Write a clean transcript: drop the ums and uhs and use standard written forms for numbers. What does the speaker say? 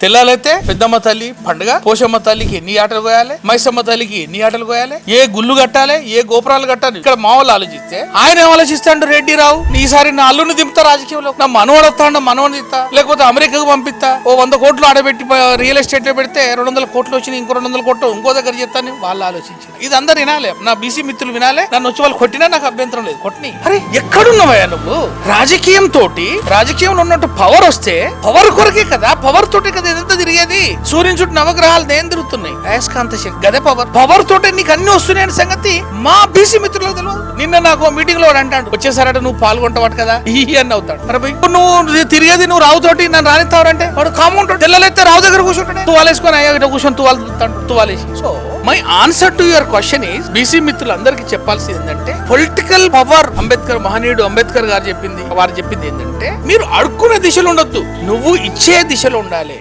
తెల్లాలైతే పెద్దమ్మ తల్లి పండుగ, పోషమ్మ తల్లికి ఎన్ని ఆటలు కోయాలి, మైసమ్మ తల్లికి ఎన్ని ఆటలు కోయాలి, ఏ గుళ్ళు కట్టాలి, ఏ గోపురాలు కట్టాలి. ఇక్కడ మా వాళ్ళు ఆలోచిస్తే ఆయన ఏం ఆలోచిస్తాడు, రెడ్డిరావు ఈసారి నా అల్లుని దింపుతా రాజకీయంలో, నా మనవడొస్తాడు, మనవని ఇస్తా, లేకపోతే అమెరికాకు పంపిస్తా, ఓ 100 కోట్లు ఆడబెట్టి రియల్ ఎస్టేట్ లో పెడితే 200 కోట్లు వచ్చినాయి, ఇంకో 200 కోట్లు ఇంకో దగ్గర చేస్తాను వాళ్ళు ఆలోచించారు. ఇది అందరు వినాలి, నా బీసీ మిత్రులు వినాలి. నన్ను వచ్చి వాళ్ళు కొట్టినా నాకు అభ్యంతరం లేదు, కొట్టిని. అరే ఎక్కడున్నావయ్యా నువ్వు? రాజకీయంలో ఉన్నట్టు పవర్ వస్తే పవర్ కొరకే కదా, పవర్ తోటే కదా ఇదంతా తిరిగేది. సూర్యుని చుట్టూ నవగ్రహాలు దేని తిరుగుతున్నాయి, అయస్కాంత శక్తి గదే పవర్ తోటే నీకు అన్ని వస్తున్నాయని సంగతి మా బీసీ మిత్రులకు తెలియదు. నిన్న నాకు మీటింగ్ లో అంటాడు, వచ్చేసారట నువ్వు పాల్గొంటావట కదా ఈ అని అవుతాడు. మరి నువ్వు తిరిగేది నువ్వు రావుతోటి నన్ను రానిస్తావంటే వాడు కామౌంట్ తెల్లలైతే రావు దగ్గర కూర్చుంటాడు, తువాలేసుకొని అయ్యా ఇట్లా కూర్చొని తువాలేసి. So my answer to your question is, BC మిత్రులందరికీ చెప్పాల్సింది ఏంటంటే పొలిటికల్ పవర్ అంబేద్కర్, మహనీయుడు అంబేద్కర్ గారు చెప్పింది, వారు చెప్పింది ఏంటంటే మీరు అడుక్కునే దిశలో ఉండొద్దు, నువ్వు ఇచ్చే దిశలో ఉండాలి.